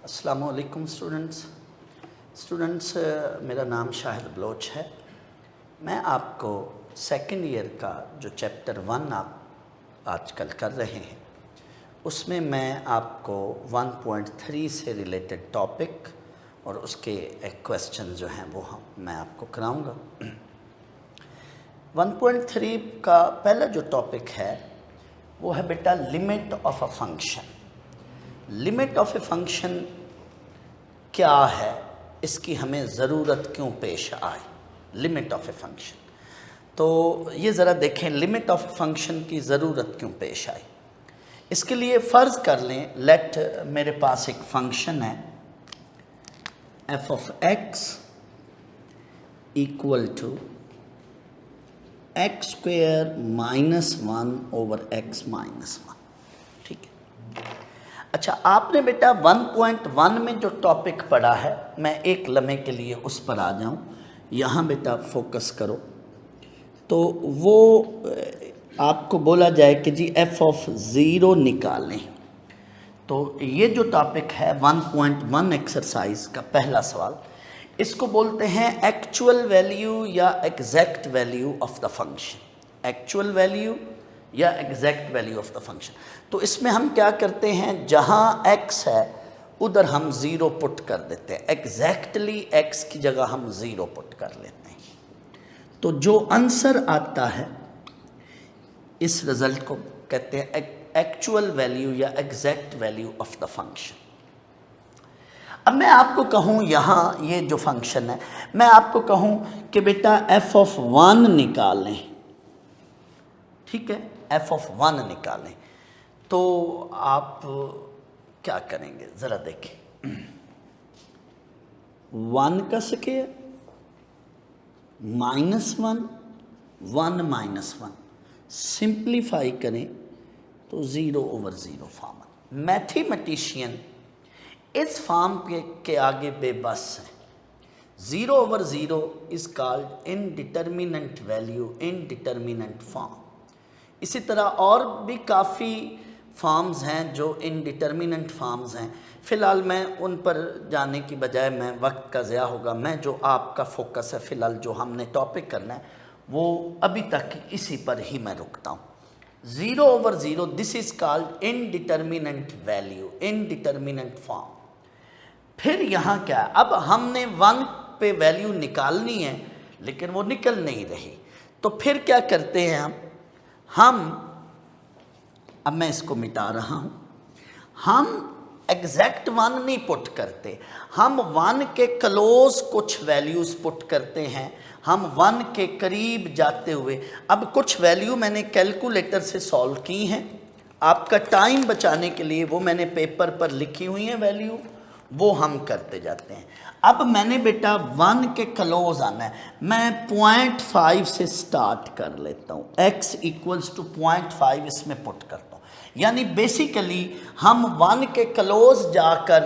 अस्सलामुअलैकुम स्टूडेंट्स, मेरा नाम शाहिद बलोच है। मैं आपको सेकेंड ईयर का जो चैप्टर 1 आप आजकल कर रहे हैं उसमें मैं आपको 1.3 से रिलेटेड टॉपिक और उसके एक क्वेश्चन जो हैं वो मैं आपको कराऊंगा। 1.3 का पहला जो टॉपिक है वो है बेटा limit of a function. Limit of a function क्या है, इसकी हमें ज़रूरत क्यों पेश आए। लिमिट ऑफ ए फंक्शन, तो ये ज़रा देखें लिमिट ऑफ ए फंक्शन की ज़रूरत क्यों पेश आई। इसके लिए फ़र्ज़ कर लें, लेट मेरे पास एक फंक्शन है F of X equal to X square -1 over X -1। ठीक है। अच्छा, आपने बेटा 1.1 में जो टॉपिक पढ़ा है, मैं एक लम्हे के लिए उस पर आ जाऊं, यहाँ बेटा फोकस करो। तो वो आपको बोला जाए कि जी एफ ऑफ 0 निकालें। तो ये जो टॉपिक है 1.1 एक्सरसाइज का पहला सवाल, इसको बोलते हैं एक्चुअल वैल्यू या exact value of the function. Actual value या exact value of the function. तो इसमें हम क्या करते हैं, जहाँ x है उधर हम 0 पुट कर देते हैं, एग्जैक्टली x की जगह हम 0 पुट कर लेते हैं। तो जो आंसर आता है इस रिजल्ट को कहते हैं एक्चुअल वैल्यू या exact value of the function. अब मैं आपको कहूँ, यहाँ ये जो फंक्शन है, मैं आपको कहूँ कि बेटा f ऑफ 1 निकालें। ठीक है, f ऑफ 1 निकालें, तो आप क्या करेंगे ज़रा देखें। 1 का स्क्वायर -1 1 -1 सिंप्लीफाई करें तो 0 ओवर 0 फॉर्म। मैथमेटिशियन इस फॉर्म के आगे बेबस है। 0 over 0 is called indeterminate value, indeterminate form. इसी तरह और भी काफ़ी फॉर्म्स हैं जो इनडिटर्मिनेंट फॉर्म्स हैं। फ़िलहाल मैं उन पर जाने की बजाय, मैं वक्त का ज़्यादा होगा, मैं जो आपका फोकस है फ़िलहाल जो हमने टॉपिक करना है वो अभी तक इसी पर ही मैं रुकता हूँ। 0 over 0 this is called indeterminate value, indeterminate form. फिर यहाँ क्या है, अब हमने 1 पे वैल्यू निकालनी है लेकिन वो निकल नहीं रही। तो फिर क्या करते हैं हम अब मैं इसको मिटा रहा हूँ, हम एग्जैक्ट 1 नहीं पुट करते, हम 1 के क्लोज कुछ वैल्यूज़ पुट करते हैं। हम 1 के करीब जाते हुए, अब कुछ वैल्यू मैंने कैलकुलेटर से सॉल्व की हैं, आपका टाइम बचाने के लिए वो मैंने पेपर पर लिखी हुई हैं वैल्यू, वो हम करते जाते हैं। अब मैंने बेटा 1 के क्लोज आना है, मैं 0.5 से स्टार्ट कर लेता हूँ। x इक्वल्स टू 0.5 इसमें पुट करता हूँ। यानी बेसिकली हम 1 के क्लोज जाकर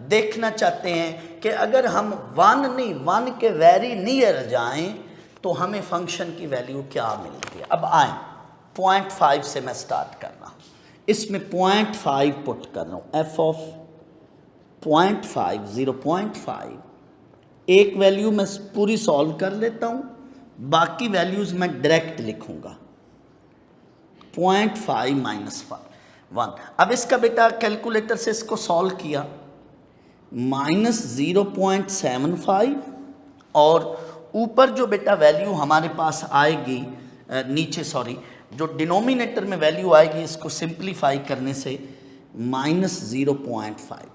देखना चाहते हैं कि अगर हम 1 के वेरी नियर जाएं तो हमें फंक्शन की वैल्यू क्या मिलती है। अब आए 0.5 से मैं स्टार्ट कर रहा हूँ, इसमें 0.5 पुट कर रहा हूँ। एफ ऑफ 0.5 0.5 एक वैल्यू मैं पूरी सॉल्व कर लेता हूँ, बाकी वैल्यूज़ मैं डायरेक्ट लिखूँगा। 0.5 -1। अब इसका बेटा कैलकुलेटर से इसको सॉल्व किया, -0.75 और ऊपर जो बेटा वैल्यू हमारे पास आएगी, नीचे सॉरी, जो डिनोमिनेटर में वैल्यू आएगी इसको सिंप्लीफाई करने से -0.5।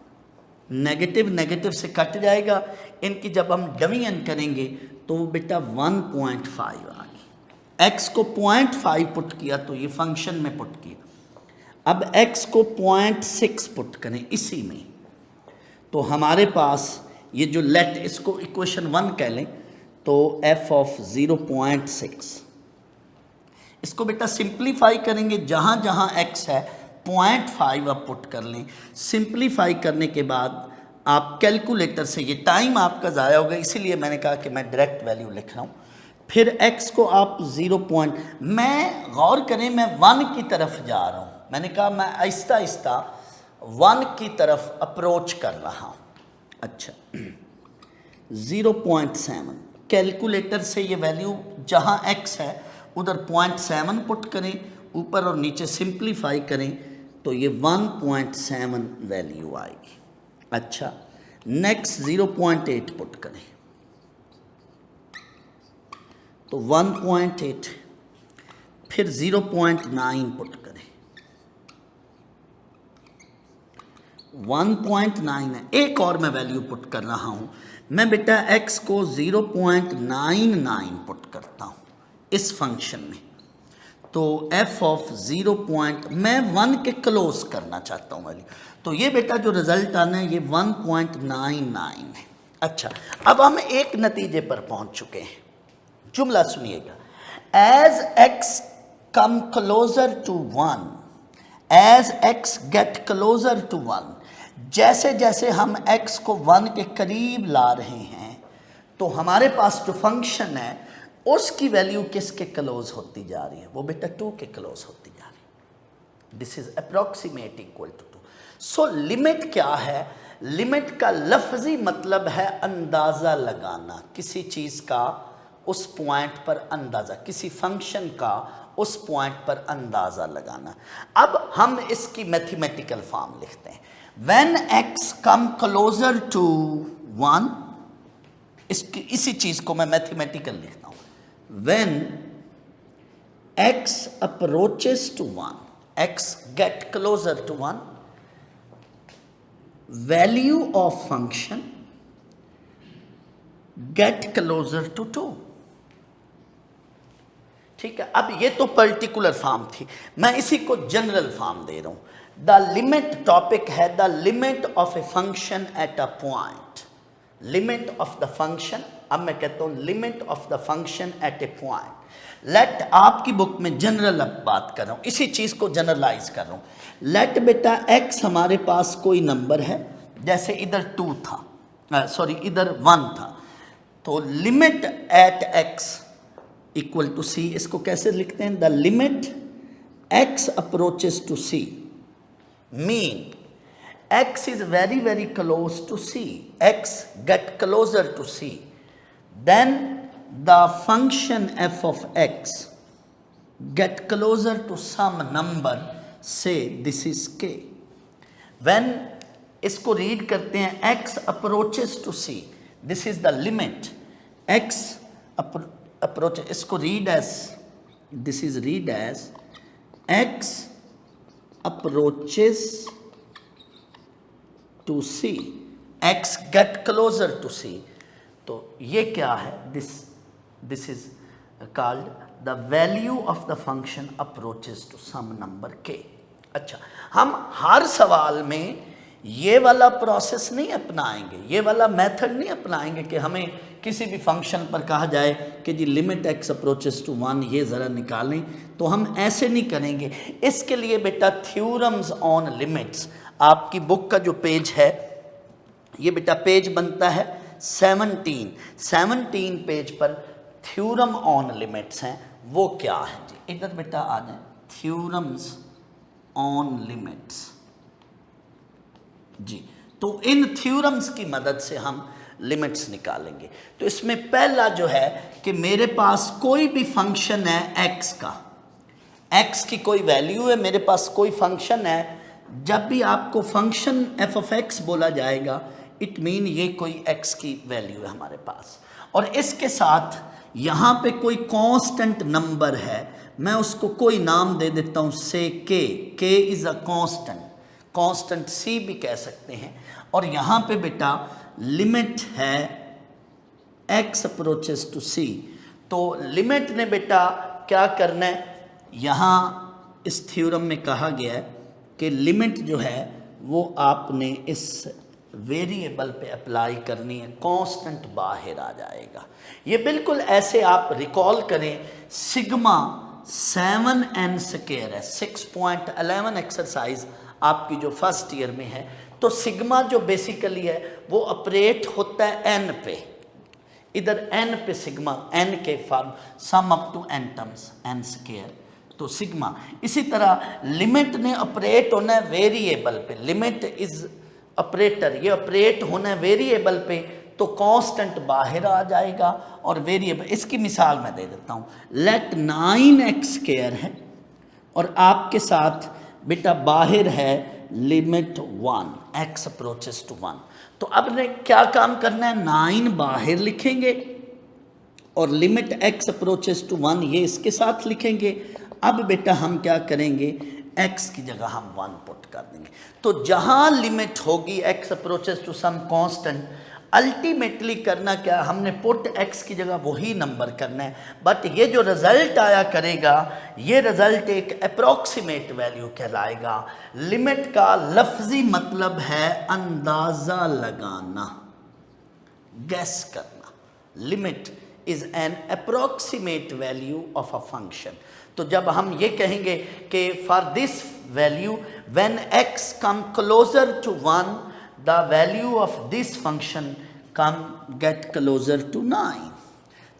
नेगेटिव नेगेटिव से कट जाएगा, इनकी जब हम डिवीजन करेंगे तो वो बेटा 1.5 आ गई। x को 0.5 पुट किया तो ये फंक्शन में पुट किया। अब x को 0.6 पुट करें इसी में, तो हमारे पास ये जो लेट, इसको इक्वेशन 1 कह लें, तो f ऑफ 0.6, इसको बेटा सिंप्लीफाई करेंगे, जहाँ जहाँ x है 0.5 आप पुट कर लें। सिंप्लीफाई करने के बाद आप कैलकुलेटर से, ये टाइम आपका ज़ाया होगा इसीलिए मैंने कहा कि मैं डायरेक्ट वैल्यू लिख रहा हूँ। फिर x को आप 0 मैं गौर करें, मैं 1 की तरफ जा रहा हूँ। मैंने कहा मैं आहिस्ता आहिस्ता 1 की तरफ अप्रोच कर रहा हूँ। अच्छा 0.7, कैलकुलेटर से ये वैल्यू जहाँ x है उधर 0.7 पुट करें, ऊपर और नीचे सिंप्लीफाई करें तो ये 1.7 वैल्यू आएगी। अच्छा नेक्स्ट 0.8 पुट करें तो 1.8, फिर 0.9 पुट करें 1.9 है। एक और मैं वैल्यू पुट कर रहा हूँ, मैं बेटा x को 0.99 पुट करता हूँ इस फंक्शन में, तो f ऑफ 0. मैं 1 के क्लोज करना चाहता हूँ वैल्यू, तो ये बेटा जो रिजल्ट आना है ये 1.99 है। अच्छा अब हम एक नतीजे पर पहुँच चुके हैं, जुमला सुनिएगा, as x come closer to 1, as x get closer to 1, जैसे जैसे हम x को 1 के करीब ला रहे हैं तो हमारे पास जो फंक्शन है उसकी वैल्यू किसके क्लोज होती जा रही है, वो बेटा 2 के क्लोज होती जा रही है। This is approximate equal to 2। So limit क्या है, लिमिट का लफ्जी मतलब है अंदाज़ा लगाना, किसी चीज़ का उस पॉइंट पर अंदाज़ा, किसी फंक्शन का उस पॉइंट पर अंदाज़ा लगाना। अब हम इसकी मैथमेटिकल फॉर्म लिखते हैं, when x come closer to 1, इसी चीज़ को मैं मैथमेटिकल लिखता हूँ, when x approaches to 1, x get closer to 1, value of function get closer to 2। ठीक है, अब ये तो पर्टिकुलर फॉर्म थी, मैं इसी को जनरल फॉर्म दे रहा हूं। द लिमिट टॉपिक है the limit of a function at a point, limit of the function. अब मैं कहता हूं limit of the function at a point. Let, आपकी बुक में जनरल अब बात कर रहा हूं, इसी चीज को जनरलाइज कर रहा हूं। लेट बेटा x हमारे पास कोई नंबर है, जैसे इधर 2 था, इधर 1 था, तो limit at x equal to c, इसको कैसे लिखते हैं, the limit x approaches to c, mean x is very very close to c, x get closer to c, then the function f of x get closer to some number, say this is k, when इसको read करते हैं x approaches to c, this is the limit x approach, इसको read as, this is read as x approaches to c, x get closer to c, तो ये क्या है, this is called the value of the function approaches to some number k। अच्छा, हम हर सवाल में ये वाला प्रोसेस नहीं अपनाएंगे, ये वाला मेथड नहीं अपनाएंगे कि हमें किसी भी फंक्शन पर कहा जाए कि जी लिमिट x अप्रोचेस टू 1 ये ज़रा निकालें, तो हम ऐसे नहीं करेंगे। इसके लिए बेटा थ्योरम्स ऑन लिमिट्स, आपकी बुक का जो पेज है ये बेटा पेज बनता है 17 पेज पर थ्योरम ऑन लिमिट्स हैं। वो क्या है जी, इधर बेटा आ जाए, थ्योरम्स ऑन लिमिट्स जी। तो इन थ्योरम्स की मदद से हम लिमिट्स निकालेंगे। तो इसमें पहला जो है कि मेरे पास कोई भी फंक्शन है x का, x की कोई वैल्यू है, मेरे पास कोई फंक्शन है, जब भी आपको फंक्शन f ऑफ x बोला जाएगा इट मीन ये कोई x की वैल्यू है हमारे पास, और इसके साथ यहाँ पे कोई कांस्टेंट नंबर है, मैं उसको कोई नाम दे देता हूँ से k is a constant c भी कह सकते हैं, और यहाँ पे बेटा लिमिट है x अप्रोचेस टू c। तो लिमिट ने बेटा क्या करना है, यहाँ इस थ्योरम में कहा गया है कि लिमिट जो है वो आपने इस वेरिएबल पे अप्लाई करनी है, कांस्टेंट बाहर आ जाएगा। ये बिल्कुल ऐसे आप रिकॉल करें, सिग्मा 7n स्क्वायर है, 6.11 एक्सरसाइज आपकी जो फर्स्ट ईयर में है। तो सिग्मा जो बेसिकली है वो ऑपरेट होता है n पे, इधर n पे सिग्मा, n के form sum up to n terms n square, तो सिग्मा। इसी तरह लिमिट ने ऑपरेट होना है वेरिएबल पे, लिमिट इज ऑपरेटर, ये ऑपरेट होना है वेरिएबल पे, तो कांस्टेंट बाहर आ जाएगा और वेरिएबल। इसकी मिसाल मैं दे देता हूँ, लेट 9x² है और आपके साथ बेटा बाहर है लिमिट 1, x अप्रोचेस टू 1। तो अब ने क्या काम करना है, 9 बाहर लिखेंगे और लिमिट x अप्रोचेस टू 1 ये इसके साथ लिखेंगे। अब बेटा हम क्या करेंगे, x की जगह हम 1 पुट कर देंगे। तो जहां लिमिट होगी x approaches to some constant, ultimately करना क्या, हमने पुट x की जगह वही नंबर करना है, बट ये जो रिजल्ट आया करेगा ये रिजल्ट एक अप्रोक्सीमेट वैल्यू कहलाएगा। लिमिट का लफ्जी मतलब है अंदाजा लगाना, गैस करना। Limit is an approximate value of a function. तो जब हम ये कहेंगे कि for this value when x come closer to 1 the value of this function come get closer to 9,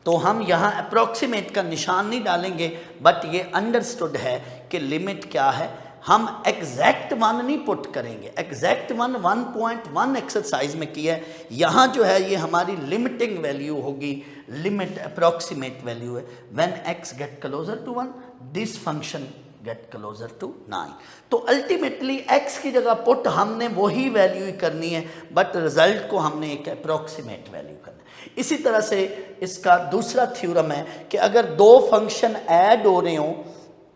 तो हम यहाँ अप्रोक्सीमेट का निशान नहीं डालेंगे, बट ये अंडरस्टूड है कि लिमिट क्या है। हम एग्जैक्ट 1 नहीं पुट करेंगे, एग्जैक्ट 1 एक्सरसाइज में किया है, यहाँ जो है ये हमारी लिमिटिंग वैल्यू होगी, लिमिट अप्रोक्सीमेट वैल्यू है। When x get closer to 1 this function get closer to 9। तो अल्टीमेटली x की जगह पुट हमने वही वैल्यू ही करनी है, बट रिजल्ट को हमने एक अप्रोक्सीमेट वैल्यू करना है। इसी तरह से इसका दूसरा थ्योरम है कि अगर दो फंक्शन ऐड हो रहे हों,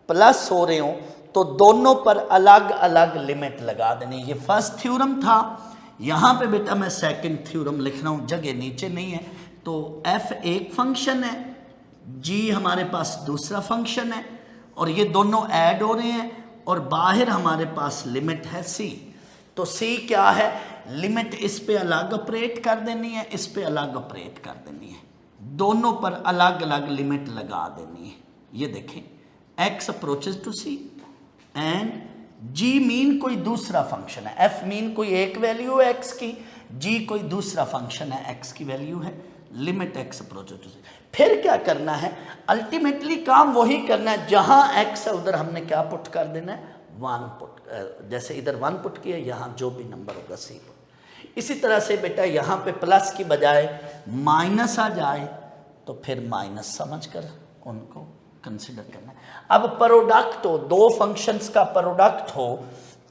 प्लस हो रहे हों, तो दोनों पर अलग अलग लिमिट लगा देनी। ये फर्स्ट थ्योरम था, यहाँ पे बेटा मैं सेकंड थ्योरम लिख रहा हूँ, जगह नीचे नहीं है। तो f एक फंक्शन है, g हमारे पास दूसरा फंक्शन है, और ये दोनों ऐड हो रहे हैं और बाहर हमारे पास लिमिट है c। तो c क्या है, लिमिट इस पे अलग ऑपरेट कर देनी है, इस पे अलग ऑपरेट कर देनी है, दोनों पर अलग अलग लिमिट लगा देनी है। ये देखें, x approaches to c and g mean कोई दूसरा फंक्शन है, f मीन कोई एक वैल्यू है x की, g कोई दूसरा फंक्शन है x की वैल्यू है, limit x approaches to c। फिर क्या करना है, अल्टीमेटली काम वही करना है, जहां x है उधर हमने क्या पुट कर देना है, 1 पुट, जैसे इधर 1 पुट किया, यहाँ जो भी नंबर होगा c पुट। इसी तरह से बेटा यहाँ पे प्लस की बजाय माइनस आ जाए तो फिर माइनस समझ कर उनको कंसिडर करना है। अब प्रोडक्ट हो, दो फंक्शंस का प्रोडक्ट हो,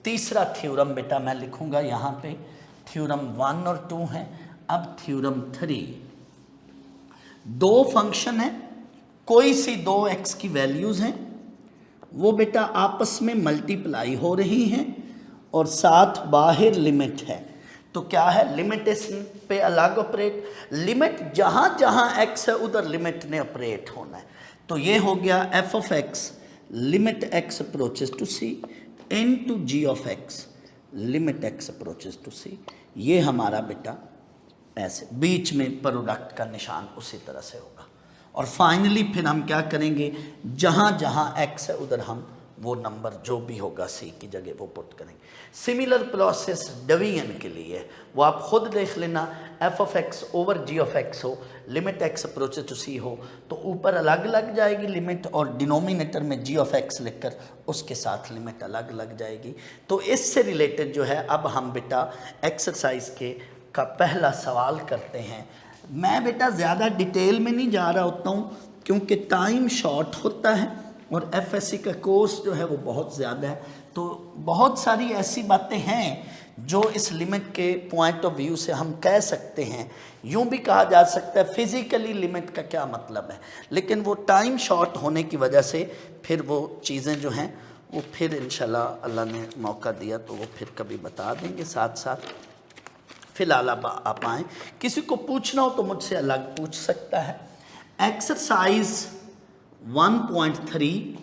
तीसरा थ्योरम बेटा मैं लिखूंगा यहाँ पे, थ्योरम 1 और 2 है। अब थ्योरम 3, दो फंक्शन है, कोई सी दो x की वैल्यूज हैं, वो बेटा आपस में मल्टीप्लाई हो रही हैं और साथ बाहर लिमिट है। तो क्या है, लिमिट इस पे अलग ऑपरेट, लिमिट जहां जहां x है उधर लिमिट ने ऑपरेट होना है। तो ये हो गया f of x limit x approaches to c into g of x limit x approaches to c। ये हमारा बेटा ऐसे बीच में प्रोडक्ट का निशान उसी तरह से होगा। और फाइनली फिर हम क्या करेंगे, जहाँ जहाँ x है उधर हम वो नंबर जो भी होगा c की जगह वो पुट करेंगे। सिमिलर प्रोसेस डिवीजन के लिए है, वो आप खुद देख लेना, f of x over g of x हो, limit x approaches to c हो, तो ऊपर अलग लग जाएगी लिमिट और डिनोमिनेटर में g ऑफ x लिखकर उसके साथ लिमिट अलग लग जाएगी। तो इससे रिलेटेड जो है अब हम बेटा एक्सरसाइज के का पहला सवाल करते हैं। मैं बेटा ज़्यादा डिटेल में नहीं जा रहा होता हूँ क्योंकि टाइम शॉर्ट होता है और एफएससी का कोर्स जो है वो बहुत ज़्यादा है, तो बहुत सारी ऐसी बातें हैं जो इस लिमिट के पॉइंट ऑफ व्यू से हम कह सकते हैं। यूँ भी कहा जा सकता है फिज़िकली लिमिट का क्या मतलब है, लेकिन वो टाइम शॉर्ट होने की वजह से फिर वो चीज़ें जो हैं वो फिर इंशाल्लाह अल्लाह ने मौका दिया तो वो फिर कभी बता देंगे साथ साथ। फिलहाल आप आएँ, किसी को पूछना हो तो मुझसे अलग पूछ सकता है। एक्सरसाइज 1.3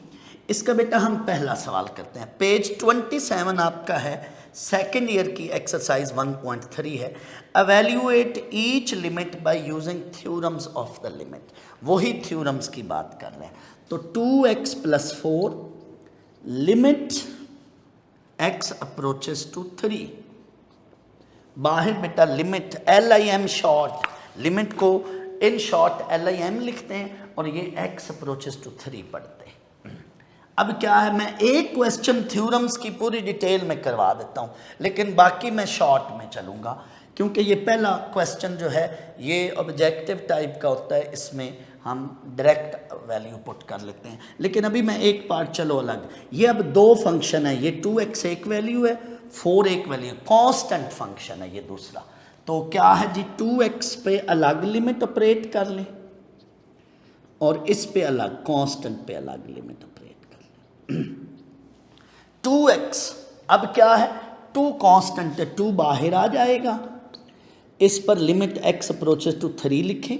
इसका बेटा हम पहला सवाल करते हैं। पेज 27 आपका है, सेकेंड ईयर की एक्सरसाइज 1.3 है। Evaluate each limit by using theorems of the limit, वही थ्योरम्स की बात कर रहे हैं। तो 2x + 4 limit x approaches to 3, बाहर बेटा लिमिट LIM शॉर्ट, लिमिट को इन शॉर्ट LIM लिखते हैं और ये x अप्रोचेस टू 3 पढ़ते हैं। अब क्या है, मैं एक क्वेश्चन थ्योरम्स की पूरी डिटेल में करवा देता हूँ, लेकिन बाकी मैं शॉर्ट में चलूँगा, क्योंकि ये पहला क्वेश्चन जो है ये ऑब्जेक्टिव टाइप का होता है, इसमें हम डायरेक्ट वैल्यू पुट कर लेते हैं। लेकिन अभी मैं एक पार्ट चलो अलग, ये अब दो फंक्शन है, ये 2x एक वैल्यू है, 4 एक वैल्यू, कांस्टेंट फंक्शन है ये दूसरा। तो क्या है जी, 2x पे अलग लिमिट ऑपरेट कर लें और इस पे अलग, कांस्टेंट पे अलग लिमिट ऑपरेट कर लें। 2x अब क्या है, 2 कांस्टेंट है, 2 बाहर आ जाएगा, इस पर लिमिट x अप्रोचेस टू 3 लिखें,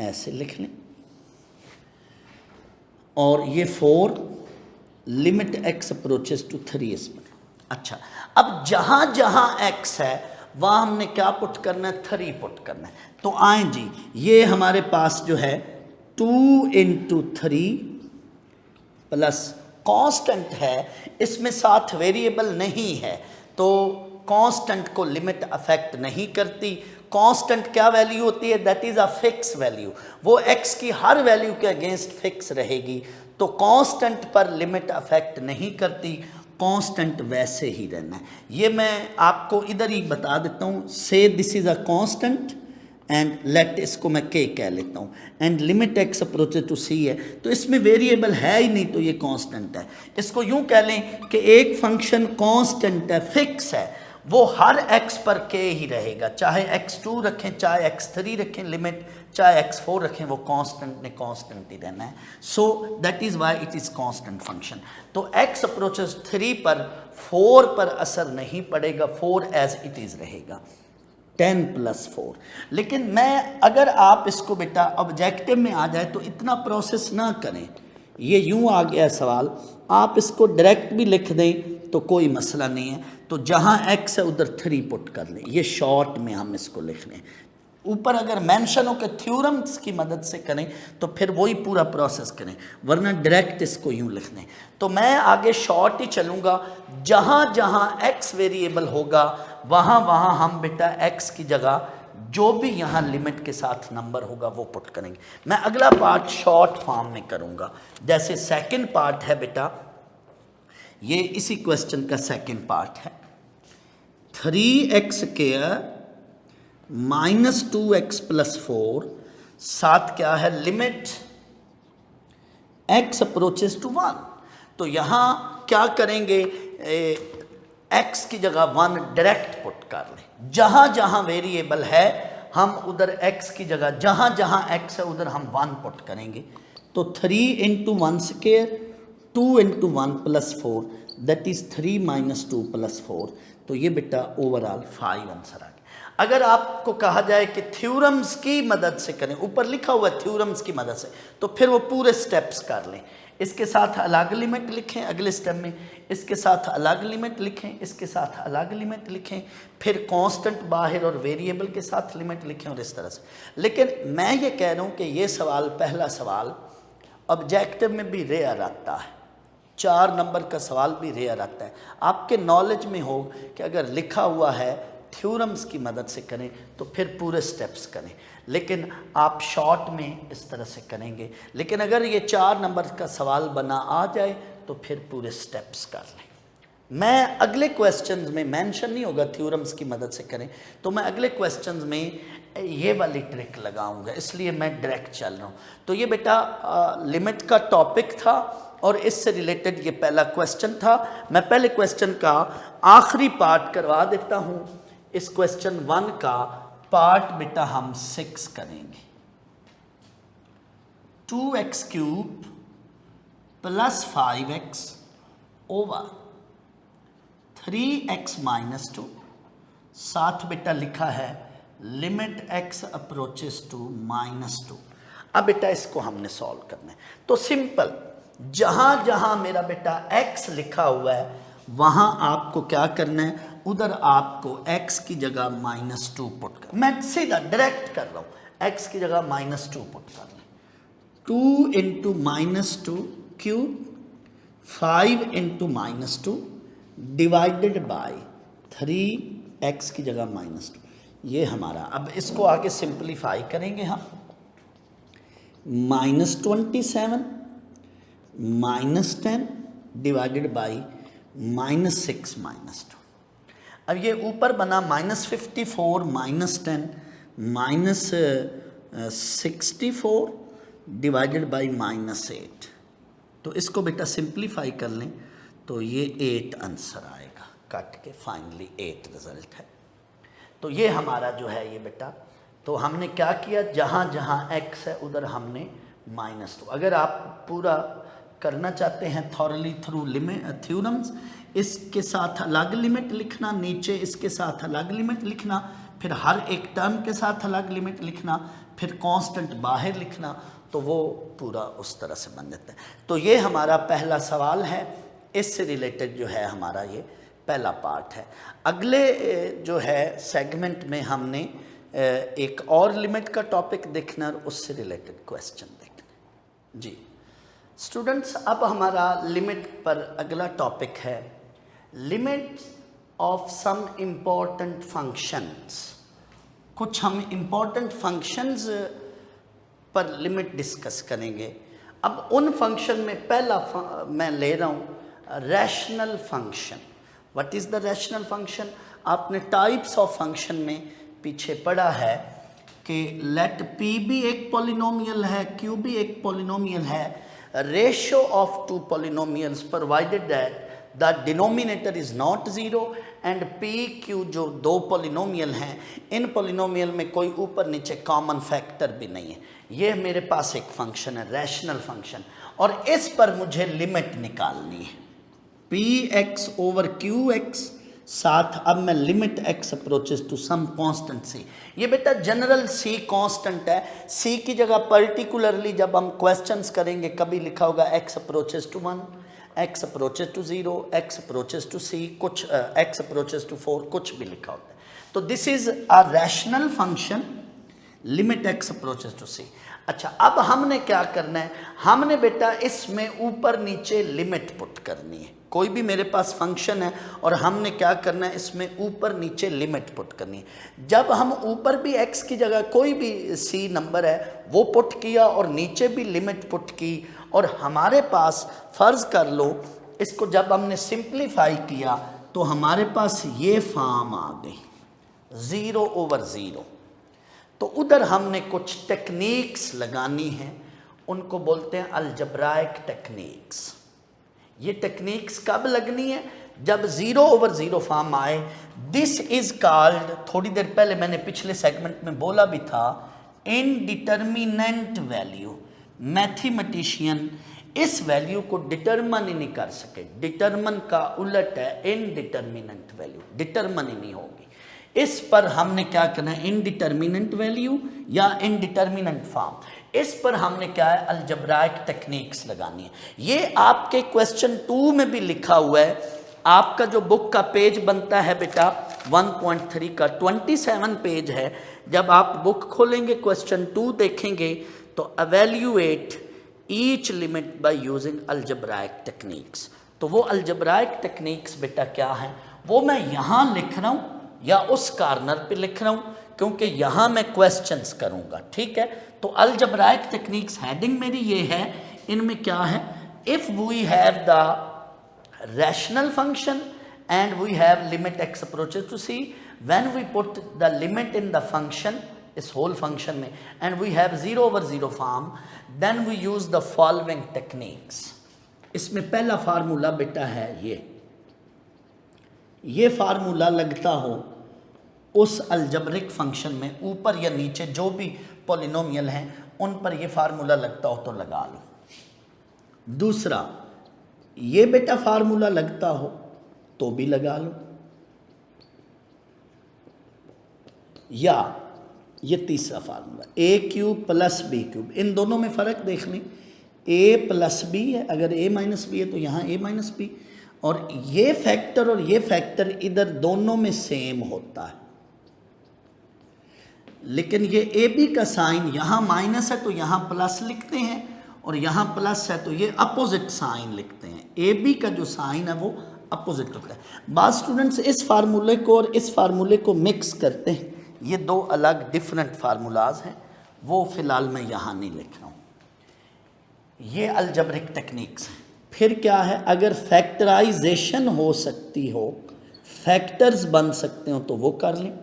ऐसे लिख लें, और ये 4 लिमिट x अप्रोचेस टू 3 इसमें। अच्छा, अब जहां जहां x है वहां हमने क्या पुट करना है, 3 पुट करना है। तो आए जी, ये हमारे पास जो है 2 × 3 प्लस कांस्टेंट है, इसमें साथ वेरिएबल नहीं है, तो कांस्टेंट को लिमिट अफेक्ट नहीं करती। कांस्टेंट क्या वैल्यू होती है, that is a fix value, वो x की हर वैल्यू के अगेंस्ट फिक्स रहेगी, तो कांस्टेंट पर लिमिट अफेक्ट नहीं करती, कांस्टेंट वैसे ही रहना है। ये मैं आपको इधर ही बता देता हूँ, say this is a constant and let, इसको मैं k कह लेता हूँ, and limit x approaches to c है, तो इसमें वेरिएबल है ही नहीं, तो ये कांस्टेंट है। इसको यूं कह लें कि एक फंक्शन कांस्टेंट है, फिक्स है, वो हर x पर k ही रहेगा, चाहे x2 रखें, चाहे x3 रखें लिमिट, चाहे x4 रखें, वो कांस्टेंट ने कांस्टेंट ही रहना है। So that is why it is constant function. तो x अप्रोचेस 3 पर 4 पर असर नहीं पड़ेगा, 4 एज इट इज रहेगा, 10 + 4। लेकिन मैं, अगर आप इसको बेटा ऑब्जेक्टिव में आ जाए तो इतना प्रोसेस ना करें, ये यूं आ गया सवाल, आप इसको डायरेक्ट भी लिख दें तो कोई मसला नहीं है, तो जहां x है उधर 3 पुट कर लें, ये शॉर्ट में हम इसको लिख लें। ऊपर अगर मेंशन हो के थ्योरम्स की मदद से करें तो फिर वही पूरा प्रोसेस करें, वरना डायरेक्ट इसको यूं लिख लें। तो मैं आगे शॉर्ट ही चलूँगा, जहाँ जहाँ x वेरिएबल होगा वहाँ वहाँ हम बेटा x की जगह जो भी यहाँ लिमिट के साथ नंबर होगा वो पुट करेंगे। मैं अगला पार्ट शॉर्ट फॉर्म में करूँगा, जैसे सेकंड पार्ट है बेटा, ये इसी क्वेश्चन का सेकंड पार्ट है, 3x² - 2x + 4, साथ क्या है, लिमिट x अप्रोचेस टू 1। तो यहाँ क्या करेंगे, x की जगह 1 डायरेक्ट पुट कर लें, जहाँ जहाँ वेरिएबल है हम उधर x की जगह, जहाँ जहाँ x है उधर हम 1 पुट करेंगे। तो 3 × 1², 2 × 1 + 4, दैट इज 3 - 2 + 4। तो ये बेटा ओवरऑल 5 आंसर आ गया। अगर आपको कहा जाए कि थ्योरम्स की मदद से करें, ऊपर लिखा हुआ है थ्योरम्स की मदद से, तो फिर वो पूरे स्टेप्स कर लें, इसके साथ अलग लिमिट लिखें अगले स्टेप में, इसके साथ अलग लिमिट लिखें, इसके साथ अलग लिमिट लिखें, फिर कांस्टेंट बाहर और वेरिएबल के साथ लिमिट लिखें, और इस तरह से। लेकिन मैं ये कह रहा हूँ कि ये सवाल, पहला सवाल ऑब्जेक्टिव में भी रेयर आता है, 4 नंबर का सवाल भी रेयर आता है। आपके नॉलेज में हो कि अगर लिखा हुआ है थ्योरम्स की मदद से करें तो फिर पूरे स्टेप्स करें, लेकिन आप शॉर्ट में इस तरह से करेंगे। लेकिन अगर ये 4 नंबर का सवाल बना आ जाए तो फिर पूरे स्टेप्स कर लें। मैं अगले क्वेश्चंस में, मेंशन नहीं होगा थ्योरम्स की मदद से करें, तो मैं अगले क्वेश्चंस में ये वाली ट्रिक लगाऊंगा, इसलिए मैं डायरेक्ट चल रहा हूँ। तो ये बेटा लिमिट का टॉपिक था और इससे रिलेटेड ये पहला क्वेश्चन था। मैं पहले क्वेश्चन का आखिरी पार्ट करवा देता हूँ। इस क्वेश्चन 1 का पार्ट बेटा हम 6 करेंगे। 2x³ + 5x / 3x - 2, साथ बेटा लिखा है लिमिट x अप्रोचेस टू -2। अब बेटा इसको हमने सॉल्व करना है, तो सिंपल, जहां जहां मेरा बेटा x लिखा हुआ है वहां आपको क्या करना है, उधर आपको x की जगह -2 पुट कर, मैं सीधा डायरेक्ट कर रहा हूं, x की जगह -2 पुट कर लें। 2 × -2³ 5 × -2 डिवाइडेड बाय 3x की जगह -2, ये हमारा। अब इसको आगे सिंप्लीफाई करेंगे हम, -27 -10 डिवाइडेड बाई -6 -2। अब ये ऊपर बना -54 -10 -64 डिवाइडेड बाई -8। तो इसको बेटा सिंप्लीफाई कर लें तो ये 8 आंसर आएगा, काट के फाइनली 8 रिजल्ट है। तो ये हमारा जो है ये बेटा, तो हमने क्या किया, जहाँ जहाँ x है उधर हमने -2। अगर आप पूरा करना चाहते हैं थॉरली थ्रू लिमिट थ्योरम्स, इसके साथ अलग लिमिट लिखना, नीचे इसके साथ अलग लिमिट लिखना, फिर हर एक टर्म के साथ अलग लिमिट लिखना, फिर कांस्टेंट बाहर लिखना, तो वो पूरा उस तरह से बन जाता है। तो ये हमारा पहला सवाल है, इससे रिलेटेड जो है हमारा ये पहला पार्ट है। अगले जो है सेगमेंट में हमने एक और लिमिट का टॉपिक देखना और उससे रिलेटेड क्वेश्चन देखना। जी स्टूडेंट्स, अब हमारा लिमिट पर अगला टॉपिक है limit of some important functions. कुछ हम इम्पोर्टेंट फंक्शंस पर लिमिट डिस्कस करेंगे। अब उन फंक्शन में पहला मैं ले रहा हूँ rational function. What is the rational function? आपने टाइप्स ऑफ फंक्शन में पीछे पढ़ा है कि लेट पी भी एक पॉलिनोमियल है, क्यू भी एक पॉलिनोमियल है, ratio of two polynomials provided that the denominator is not zero and P Q जो दो पॉलिनोमियल हैं, इन पॉलिनोमियल में कोई ऊपर नीचे कॉमन फैक्टर भी नहीं है। ये मेरे पास एक फंक्शन है रैशनल फंक्शन, और इस पर मुझे लिमिट निकालनी है P x over Q x, साथ अब मैं limit x approaches to some constant c। ये बेटा जनरल c कांस्टेंट है, c की जगह पर्टिकुलरली जब हम क्वेश्चंस करेंगे कभी लिखा होगा x approaches to 1, x approaches to 0, x approaches to c, कुछ x अप्रोचेस टू 4, कुछ भी लिखा होता है। तो this is a rational function limit x approaches to c। अच्छा, अब हमने क्या करना है, हमने बेटा इसमें ऊपर नीचे लिमिट पुट करनी है। कोई भी मेरे पास फंक्शन है और हमने क्या करना है, इसमें ऊपर नीचे लिमिट पुट करनी है। जब हम ऊपर भी x की जगह कोई भी c नंबर है वो पुट किया और नीचे भी लिमिट पुट की, और हमारे पास फ़र्ज़ कर लो इसको जब हमने सिंप्लीफाई किया तो हमारे पास ये फॉर्म आ गई 0/0। तो उधर हमने कुछ टेक्निक्स लगानी है, उनको बोलते हैं अलजब्राइक टेक्निक्स। ये टेक्निक्स कब लगनी है? जब 0/0 फॉर्म आए। दिस इज कॉल्ड, थोड़ी देर पहले मैंने पिछले सेगमेंट में बोला भी था, इनडिटर्मिनेंट वैल्यू। मैथमेटिशियन इस वैल्यू को डिटरमन ही नहीं कर सके। डिटरमन का उलट है इनडिटर्मिनेंट वैल्यू, डिटरमन ही नहीं होगी। इस पर हमने क्या करना है, इनडिटर्मिनेंट वैल्यू या इनडिटर्मिनेंट फॉर्म, इस पर हमने क्या है अलजब्राइक टेक्निक्स लगानी है। ये आपके क्वेश्चन 2 में भी लिखा हुआ है। आपका जो बुक का पेज बनता है बेटा 1.3 का 27 पेज है। जब आप बुक खोलेंगे क्वेश्चन 2 देखेंगे तो evaluate each limit by using algebraic techniques. तो वो अलजब्राइक टेक्निक्स बेटा क्या है, वो मैं यहाँ लिख रहा हूँ या उस कॉर्नर पे लिख रहा हूँ, क्योंकि यहाँ मैं क्वेश्चंस करूँगा। ठीक है, तो अलजब्राइक टेक्निक्स हेडिंग मेरी ये है। इनमें क्या है, if we have the rational function and we have limit x approaches to c, when we put the limit in the function, इस होल फंक्शन में, and we have 0/0 form, then we use the following techniques. इसमें पहला formula बेटा है ये formula लगता हो उस अलजब्रिक फंक्शन में, ऊपर या नीचे जो भी पॉलिनोमियल हैं उन पर ये फार्मूला लगता हो तो लगा लो। दूसरा, ये बेटा फार्मूला लगता हो तो भी लगा लो, या ये तीसरा फार्मूला a³ + b³। इन दोनों में फ़र्क देख लें, a + b है, अगर a - b है तो यहाँ a - b, और ये फैक्टर और ये फैक्टर इधर दोनों में सेम होता है। लेकिन ये ए बी का साइन यहाँ माइनस है तो यहाँ प्लस लिखते हैं, और यहाँ प्लस है तो ये अपोजिट साइन लिखते हैं। ए बी का जो साइन है वो अपोजिट होता है। बाद स्टूडेंट्स इस फार्मूले को और इस फार्मूले को मिक्स करते हैं, ये दो अलग डिफरेंट फार्मूलाज हैं, वो फिलहाल मैं यहाँ नहीं लिख रहा हूँ। ये अलजब्रिक टेक्निक्स हैं। फिर क्या है, अगर फैक्टराइजेशन हो सकती हो, फैक्टर्स बन सकते हो तो वो कर लें।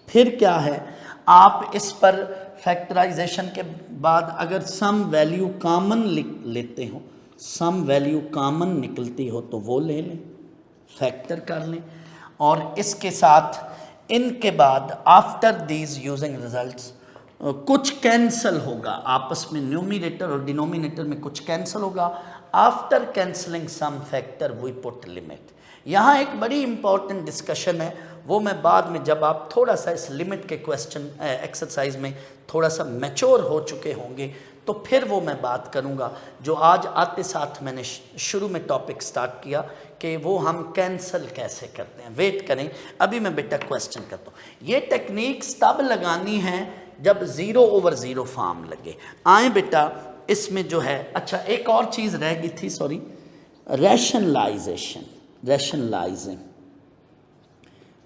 फिर क्या है, आप इस पर फैक्टराइजेशन के बाद अगर सम वैल्यू कॉमन लेते हो, सम वैल्यू कॉमन निकलती हो तो वो ले लें, फैक्टर कर लें। और इसके साथ इनके बाद आफ्टर दीज यूजिंग रिजल्ट्स कुछ कैंसल होगा आपस में, न्यूमिनेटर और डिनोमिनेटर में कुछ कैंसल होगा। After cancelling some factor we put limit. यहाँ एक बड़ी इंपॉर्टेंट डिस्कशन है, वो मैं बाद में जब आप थोड़ा सा इस लिमिट के क्वेश्चन एक्सरसाइज में थोड़ा सा मैच्योर हो चुके होंगे तो फिर वो मैं बात करूँगा। जो आज आते साथ मैंने शुरू में टॉपिक स्टार्ट किया कि वो हम कैंसल कैसे करते हैं। वेट करें, अभी मैं बेटा क्वेश्चन करता हूँ। ये टेक्निक्स तब लगानी है जब 0/0 फॉर्म लगे। आए बेटा, इसमें जो है, अच्छा एक और चीज़ रह गई थी, सॉरी, रैशनलाइजेशन,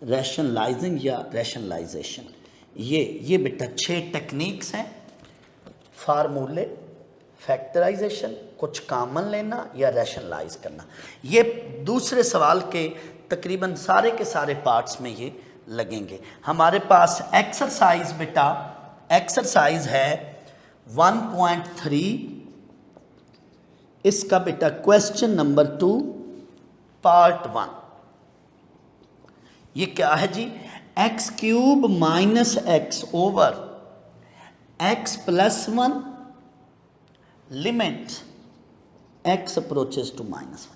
रैशनलाइजिंग या रैशनलाइजेशन। ये बेटा 6 टेक्निक्स हैं, फार्मूले, फैक्टराइजेशन, कुछ कॉमन लेना या रैशनलाइज करना। ये दूसरे सवाल के तकरीबन सारे के सारे पार्ट्स में ये लगेंगे। हमारे पास एक्सरसाइज बेटा, एक्सरसाइज है 1.3, इसका बेटा क्वेश्चन नंबर 2 पार्ट 1। ये क्या है जी, x³ - x over x + 1 limit x approaches to -1।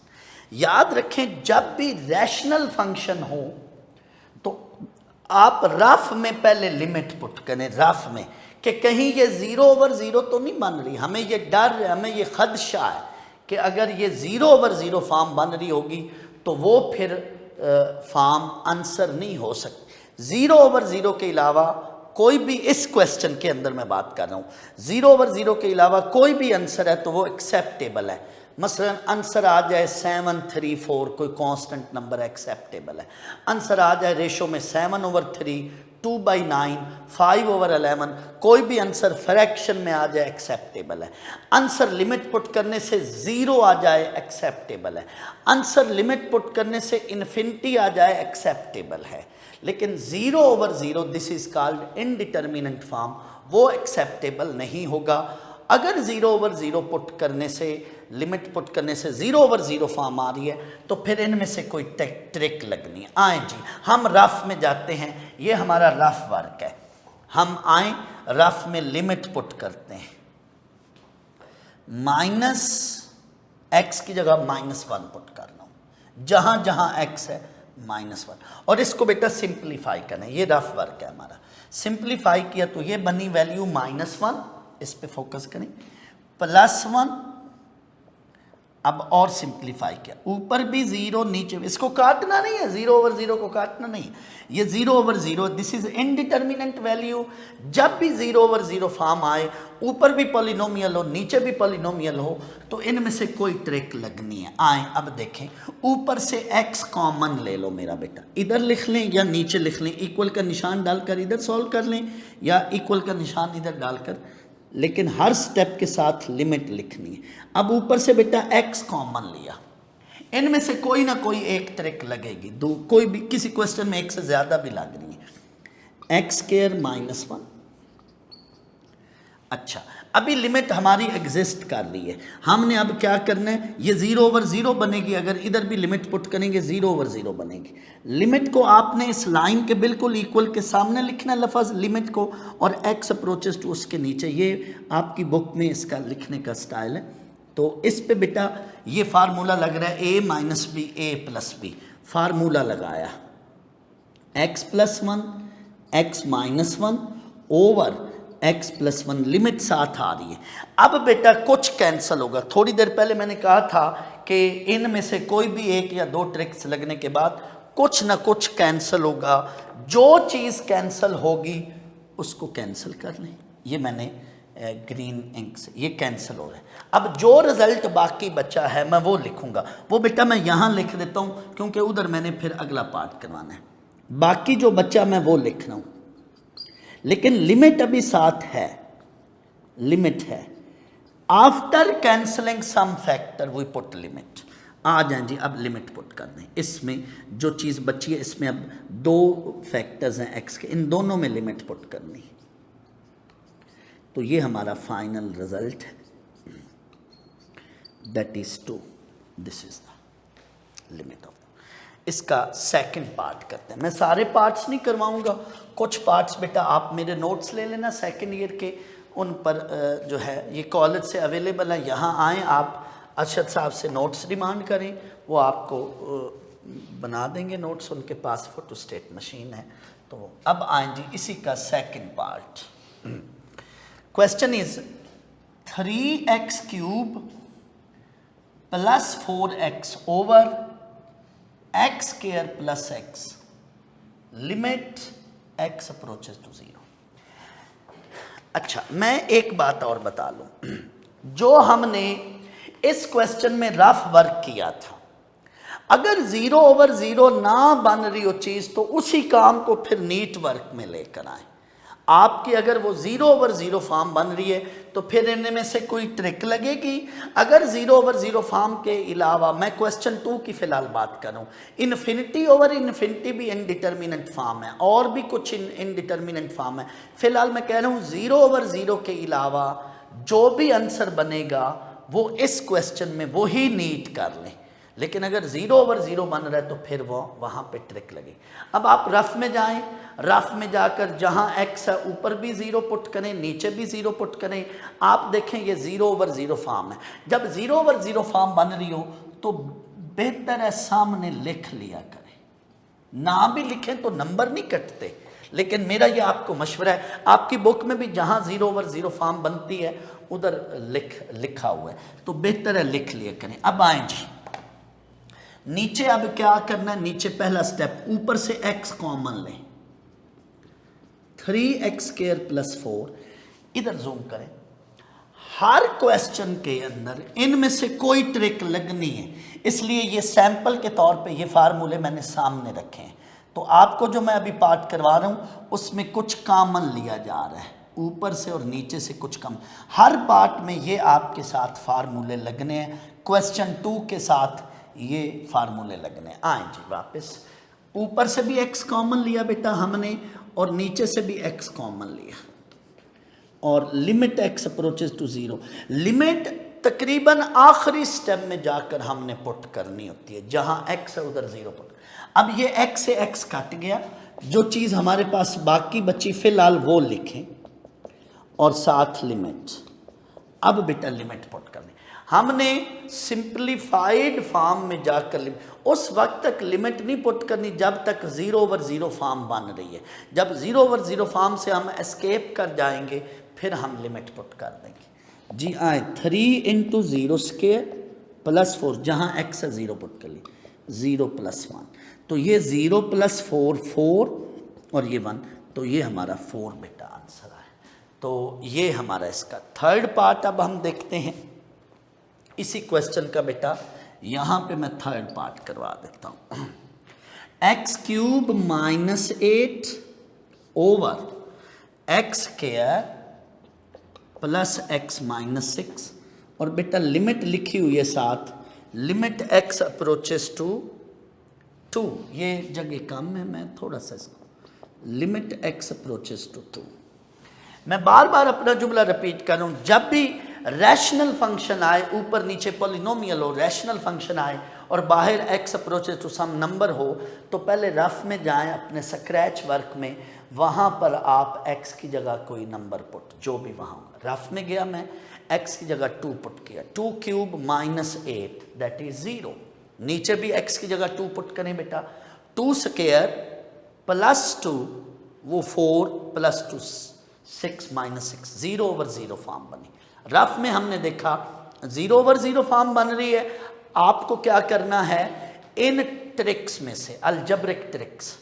याद रखें, जब भी रैशनल फंक्शन हो तो आप रफ में पहले लिमिट पुट करें, रफ में, कि कहीं ये 0/0 तो नहीं बन रही। हमें ये डर है, हमें ये खदशा है कि अगर ये 0/0 फॉर्म बन रही होगी तो वो फिर फॉर्म आंसर नहीं हो सकती। 0/0 के अलावा कोई भी, इस क्वेश्चन के अंदर मैं बात कर रहा हूँ, 0/0 के अलावा कोई भी आंसर है तो वो एक्सेप्टेबल है। मसलन आंसर आ जाए 734, कोई कांस्टेंट नंबर एक्सेप्टेबल है। आंसर आ जाए रेशो में 7/3, 2/9, 5/11, कोई भी आंसर फ्रैक्शन में आ जाए एक्सेप्टेबल है। आंसर लिमिट पुट करने से 0 आ जाए एक्सेप्टेबल है। आंसर लिमिट पुट करने से इन्फिनिटी आ जाए एक्सेप्टेबल है। लेकिन 0/0 this is called indeterminate form, वो एक्सेप्टेबल नहीं होगा। अगर 0/0 पुट करने से, लिमिट पुट करने से 0/0 फॉर्म आ रही है तो फिर इनमें से कोई ट्रिक लगनी है। आए जी, हम रफ में जाते हैं, ये हमारा रफ वर्क है। हम आए रफ में लिमिट पुट करते हैं, -x की जगह -1 पुट कर रहा हूँ, जहाँ जहाँ x है -1। और इसको बेटा सिंप्लीफाई करें, ये रफ वर्क है हमारा। सिंप्लीफाई किया तो ये बनी वैल्यू -1, इस पे फोकस करें, +1। अब और सिंप्लीफाई किया, ऊपर भी 0, नीचे भी, इसको काटना नहीं है, 0/0 को काटना नहीं, ये 0/0, दिस इज इनडिटर्मिनेंट वैल्यू। जब भी 0/0 फॉर्म आए, ऊपर भी पॉलिनोमियल हो, नीचे भी पॉलिनोमियल हो, तो इनमें से कोई ट्रिक लगनी है। आए अब देखें, ऊपर से x कॉमन ले लो मेरा बेटा, इधर लिख लें या नीचे लिख लें, इक्वल का निशान डालकर इधर सॉल्व कर लें या इक्वल का निशान इधर डालकर, लेकिन हर स्टेप के साथ लिमिट लिखनी है। अब ऊपर से बेटा x कॉमन लिया, इनमें से कोई ना कोई एक ट्रिक लगेगी, दो, कोई भी, किसी क्वेश्चन में एक से ज्यादा भी लग रही है। x² - 1। अच्छा, अभी लिमिट हमारी एग्जिस्ट कर रही है, हमने अब क्या करना है, ये 0/0 बनेगी, अगर इधर भी लिमिट पुट करेंगे 0/0 बनेगी। लिमिट को आपने इस लाइन के बिल्कुल इक्वल के सामने लिखना लफ्ज़ लिमिट को, और x अप्रोचेस टू उसके नीचे, ये आपकी बुक में इसका लिखने का स्टाइल है। तो इस पे बेटा ये फार्मूला लग रहा है a - b a + b, formula लगाया x + 1 x - 1 over x + 1, limit साथ आ रही है। अब बेटा कुछ कैंसिल होगा, थोड़ी देर पहले मैंने कहा था कि इनमें से कोई भी एक या दो ट्रिक्स लगने के बाद कुछ ना कुछ कैंसिल होगा। जो चीज़ कैंसिल होगी उसको कैंसिल कर लें, ये मैंने ग्रीन इंक से, ये कैंसिल हो रहा है। अब जो रिजल्ट बाकी बचा है मैं वो लिखूंगा, वो बेटा मैं यहाँ लिख देता हूँ क्योंकि उधर मैंने फिर अगला पार्ट करवाना है। बाकी जो बचा मैं वो लिख रहा हूँ, लेकिन लिमिट अभी साथ है, लिमिट है। After cancelling some factor we put limit. आ जाए जी, अब लिमिट पुट कर दें। इसमें जो चीज़ बची है इसमें अब दो फैक्टर्स हैं एक्स के, इन दोनों में लिमिट पुट करनी है। तो ये हमारा फाइनल रिजल्ट है, that is 2। This is the limit of. इसका सेकंड पार्ट करते हैं। मैं सारे पार्ट्स नहीं करवाऊंगा, कुछ पार्ट्स बेटा आप मेरे नोट्स ले लेना सेकंड ईयर के, उन पर जो है ये कॉलेज से अवेलेबल है। यहाँ आएँ आप, अरशद साहब से नोट्स डिमांड करें, वो आपको बना देंगे नोट्स, उनके पास फोटोस्टेट मशीन है। तो अब आएँ जी इसी का second part. Question is 3x cube plus 4x over x square plus x, limit x approaches to 0। अच्छा, मैं एक बात और बता लूं, जो हमने इस क्वेश्चन में रफ वर्क किया था, अगर 0 ओवर 0 ना बन रही हो चीज तो उसी काम को फिर नीट वर्क में लेकर आए। आपकी अगर वो 0 ओवर 0 फॉर्म बन रही है तो फिर इनमें से कोई ट्रिक लगेगी। अगर 0 ओवर 0 फॉर्म के अलावा, मैं क्वेश्चन 2 की फिलहाल बात करूं, इन्फिनिटी ओवर इन्फिनिटी भी इनडिटर्मिनेंट फॉर्म है, और भी कुछ इनडिटर्मिनेंट फॉर्म है। फिलहाल मैं कह रहा हूं 0 ओवर 0 के अलावा जो भी आंसर बनेगा वो इस क्वेश्चन में वो ही नीट कर लें। लेकिन अगर 0 ओवर 0 बन रहा है तो फिर वो वहाँ पे ट्रिक लगे। अब आप रफ में जाएं, रफ में जाकर जहाँ x है ऊपर भी 0 पुट करें, नीचे भी 0 पुट करें। आप देखें ये 0 ओवर 0 फॉर्म है। जब 0 ओवर 0 फॉर्म बन रही हो तो बेहतर है सामने लिख लिया करें, ना भी लिखें तो नंबर नहीं कटते। लेकिन मेरा ये आपको मशवरा है, आपकी बुक में भी जहाँ 0 ओवर 0 फॉर्म बनती है उधर लिखा हुआ है, तो बेहतर है लिख लिया करें। अब आएँ जी नीचे, अब क्या करना है, नीचे पहला स्टेप, ऊपर से x कॉमन लें, 3x स्क्वायर प्लस 4, इधर जूम करें। हर क्वेश्चन के अंदर इनमें से कोई ट्रिक लगनी है, इसलिए ये सैंपल के तौर पे ये फार्मूले मैंने सामने रखे हैं। तो आपको जो मैं अभी पार्ट करवा रहा हूँ उसमें कुछ कॉमन लिया जा रहा है, ऊपर से और नीचे से कुछ कम। हर पार्ट में ये आपके साथ फार्मूले लगने हैं, क्वेश्चन 2 के साथ ये फार्मूले लगने। आए जी वापस, ऊपर से भी x कॉमन लिया बेटा हमने और नीचे से भी x कॉमन लिया, और limit x approaches to 0। Limit तकरीबन आखिरी स्टेप में जाकर हमने पुट करनी होती है, जहां x है उधर 0 पुट। अब ये x से x कट गया, जो चीज़ हमारे पास बाकी बची फिलहाल वो लिखें और साथ लिमिट। अब बेटा लिमिट पुट करनी, हमने सिंप्लीफाइड फॉर्म में जाकर उस वक्त तक लिमिट नहीं पुट करनी जब तक 0 ओवर 0 फॉर्म बन रही है। जब 0 ओवर 0 फॉर्म से हम एस्केप कर जाएंगे फिर हम लिमिट पुट कर देंगे। जी आए 3 इंटू 0 स्क्वायर प्लस 4, जहाँ x है 0 पुट कर ली, 0 प्लस 1, तो ये 0 प्लस 4 4 और ये 1, तो ये हमारा 4 बेटा आंसर है। तो ये हमारा इसका थर्ड पार्ट अब हम देखते हैं इसी क्वेश्चन का। बेटा यहाँ पे मैं थर्ड पार्ट करवा देता हूँ। X cube minus 8 over x square plus x minus 6, और बेटा लिमिट लिखी हुई है साथ, लिमिट एक्स अप्रोचेस टू 2। ये जगह कम है, मैं थोड़ा सा इसको, लिमिट एक्स अप्रोचेस टू 2। मैं बार बार अपना जुमला रिपीट कर रहा हूँ, जब भी रैशनल फंक्शन आए, ऊपर नीचे पॉलिनोमियल हो, रैशनल फंक्शन आए और बाहर x approaches to some number हो, तो पहले रफ में जाएं अपने स्क्रैच वर्क में, वहाँ पर आप x की जगह कोई नंबर पुट, जो भी वहाँ होगा। रफ में गया मैं, x की जगह 2 पुट किया, 2 क्यूब माइनस 8 दैट इज 0। नीचे भी x की जगह 2 पुट करें बेटा, 2 स्क्वायर प्लस 2 वो 4 प्लस 2 6 माइनस 6, 0 ओवर 0 फॉर्म बनी। रफ में हमने देखा 0 ओवर 0 फॉर्म बन रही है। आपको क्या करना है, इन ट्रिक्स में से अलजेब्रिक ट्रिक्स,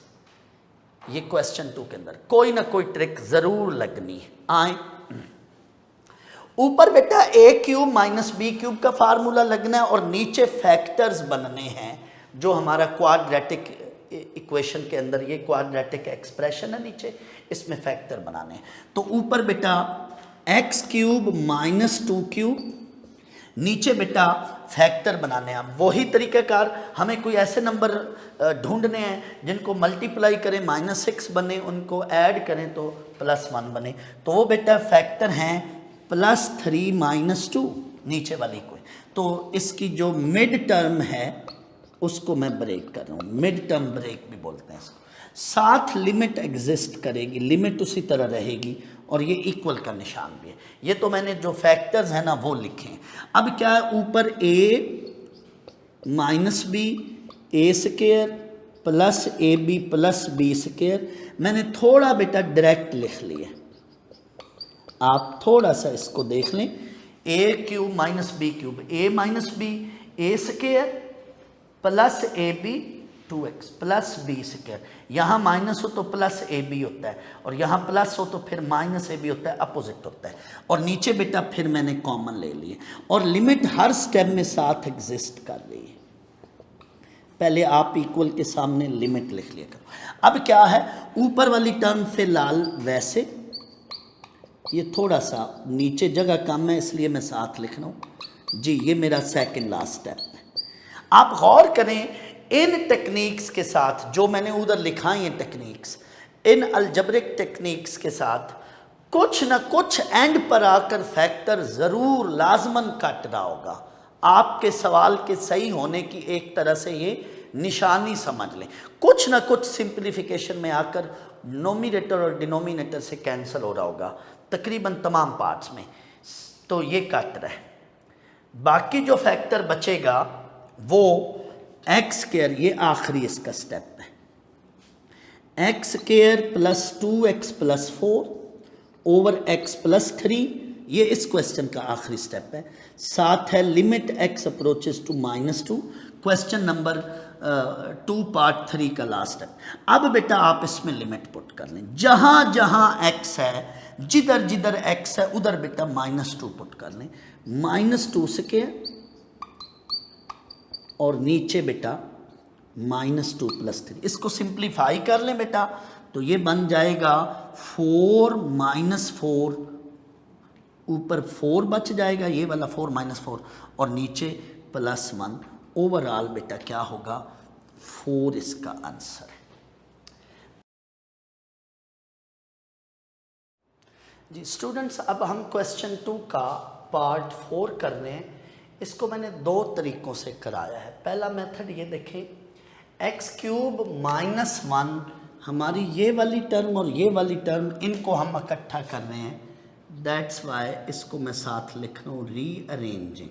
ये क्वेश्चन 2 के अंदर कोई ना कोई ट्रिक जरूर लगनी है। आए ऊपर बेटा a cube minus B cube का फार्मूला लगना है और नीचे फैक्टर्स बनने हैं, जो हमारा क्वाड्रेटिक इक्वेशन के अंदर, ये क्वाड्रेटिक एक्सप्रेशन है नीचे, इसमें फैक्टर बनाने हैं। तो ऊपर बेटा एक्स क्यूब माइनस 2 क्यूब, नीचे बेटा फैक्टर बनाने हैं। वही तरीक़ाकार हमें कोई ऐसे नंबर ढूंढने हैं जिनको मल्टीप्लाई करें -6 बने, उनको ऐड करें तो +1 बने। तो वो बेटा फैक्टर हैं +3 - 2 नीचे वाली कोई। तो इसकी जो मिड टर्म है उसको मैं ब्रेक कर रहा हूँ, मिड टर्म ब्रेक भी बोलते हैं इसको। साथ लिमिट एग्जिस्ट करेगी, लिमिट उसी तरह रहेगी और ये इक्वल का निशान भी है। ये तो मैंने जो फैक्टर्स हैं ना वो लिखे हैं। अब क्या है, ऊपर a minus B A square plus A B plus B square, मैंने थोड़ा बेटा डायरेक्ट लिख लिया। आप थोड़ा सा इसको देख लें, a cube minus B cube, a minus B A square plus A b 2x plus B square. यहाँ माइनस हो तो प्लस ए बी होता है और यहाँ प्लस हो तो फिर माइनस ए बी होता है, अपोजिट होता है। और नीचे बेटा फिर मैंने कॉमन ले लिए और लिमिट हर स्टेप में साथ एग्जिस्ट कर रही है। पहले आप इक्वल के सामने लिमिट लिख लिया करो। अब क्या है, ऊपर वाली टर्म फिलहाल वैसे, ये थोड़ा सा नीचे जगह कम है इसलिए मैं साथ लिख रहा हूँ जी। ये मेरा सेकंड लास्ट स्टेप है। आप गौर करें इन टेक्निक्स के साथ जो मैंने उधर लिखाई हैं टेक्निक्स, इन अलजब्रिक टेक्निक्स के साथ कुछ ना कुछ एंड पर आकर फैक्टर ज़रूर लाजमन कट रहा होगा। आपके सवाल के सही होने की एक तरह से ये निशानी समझ लें। कुछ ना कुछ सिंप्लीफिकेशन में आकर नोमिनेटर और डिनोमिनेटर से कैंसिल हो रहा होगा तकरीबन तमाम पार्ट्स में, तो ये कट रहा है। बाकी जो फैक्टर बचेगा वो एक्स स्क्वायर, ये आखिरी इसका स्टेप है, x square plus 2x plus 4 over x plus 3, ये इस क्वेश्चन का आखिरी स्टेप है। साथ है limit x approaches to -2, question number 2 part 3 का लास्ट स्टेप। अब बेटा आप इसमें लिमिट पुट कर लें, जहाँ जहाँ x है, जिधर जिधर x है उधर बेटा -2 पुट कर लें, -2 स्क्वायर और नीचे बेटा -2 + 3। इसको सिंप्लीफाई कर लें बेटा तो ये बन जाएगा 4 - 4, ऊपर 4 बच जाएगा, ये वाला 4 - 4 और नीचे +1। ओवरऑल बेटा क्या होगा, 4 इसका आंसर है जी। स्टूडेंट्स अब हम क्वेश्चन 2 का पार्ट 4 कर रहे हैं। इसको मैंने 2 तरीक़ों से कराया है। पहला मेथड ये देखें, x³ -1, हमारी ये वाली टर्म और ये वाली टर्म इनको हम इकट्ठा कर रहे हैं, दैट्स वाई इसको मैं साथ लिख रहा हूँ रीअरेंजिंग।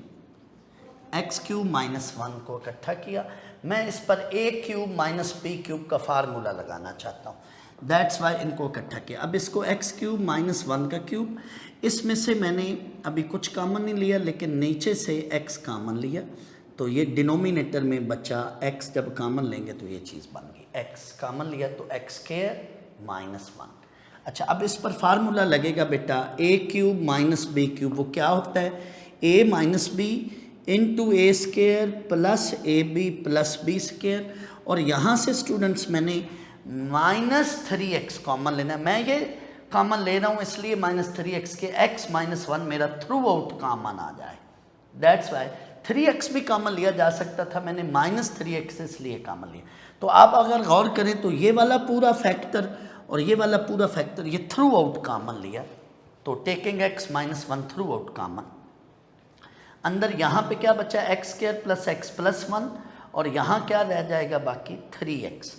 x³ -1 को इकट्ठा किया, मैं इस पर a³ - b³ का फार्मूला लगाना चाहता हूँ, दैट्स वाई इनको इकट्ठा किया। अब इसको x³ -1 का क्यूब, इसमें से मैंने अभी कुछ कॉमन नहीं लिया लेकिन नीचे से x कॉमन लिया, तो ये डिनोमिनेटर में बचा x, जब कॉमन लेंगे तो ये चीज़ बन गई, x कॉमन लिया तो x² -1। अच्छा, अब इस पर फार्मूला लगेगा बेटा a³ - b³, वो क्या होता है, a - b into a² plus ab plus b²। और यहाँ से स्टूडेंट्स मैंने -3x कॉमन लेना है। मैं ये कॉमन ले रहा हूँ इसलिए -3x के x -1 मेरा थ्रू आउट कॉमन आ जाए, दैट्स वाई 3x भी कॉमन लिया जा सकता था, मैंने -3x इसलिए कॉमन लिया। तो आप अगर गौर करें तो ये वाला पूरा फैक्टर और ये वाला पूरा फैक्टर ये थ्रू आउट कॉमन लिया, तो taking x -1 through out common. अंदर यहाँ पे क्या बचा, x² प्लस x प्लस 1 और यहाँ क्या रह जाएगा बाकी 3x।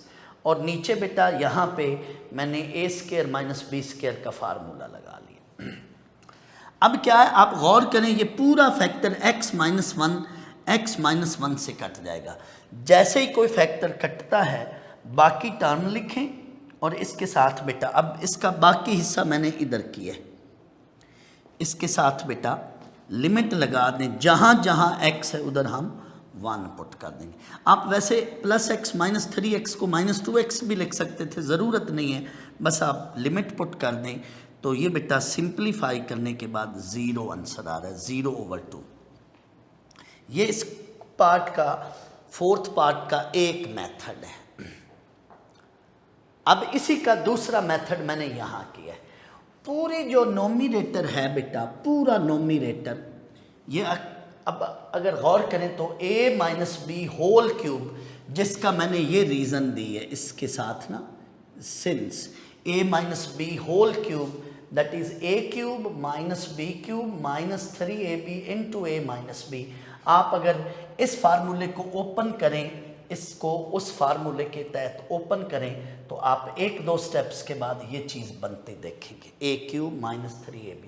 और नीचे बेटा यहाँ पे मैंने a² - b² का फार्मूला लगा लिया। अब क्या है, आप गौर करें, ये पूरा फैक्टर x -1 से कट जाएगा। जैसे ही कोई फैक्टर कटता है बाकी टर्म लिखें और इसके साथ बेटा, अब इसका बाकी हिस्सा मैंने इधर किया है, इसके साथ बेटा लिमिट लगा दें, जहाँ जहाँ x है उधर हम 1 पुट कर देंगे। आप वैसे +x - 3x को -2x भी लिख सकते थे, ज़रूरत नहीं है, बस आप लिमिट पुट कर दें। तो ये बेटा सिंप्लीफाई करने के बाद 0 आंसर आ रहा है, 0/2। ये इस पार्ट का 4th पार्ट का एक मेथड है। अब इसी का दूसरा मेथड मैंने यहाँ किया है। पूरी जो नोमिनेटर है बेटा, पूरा नोमिनेटर, ये अब अगर गौर करें तो a minus B whole cube, जिसका मैंने ये रीज़न दी है इसके साथ ना, since a minus B whole cube that is a cube minus B cube minus 3ab into a minus B. आप अगर इस फार्मूले को ओपन करें, इसको उस फार्मूले के तहत ओपन करें, तो आप एक दो स्टेप्स के बाद ये चीज़ बनते देखेंगे, a क्यूब माइनस 3ab,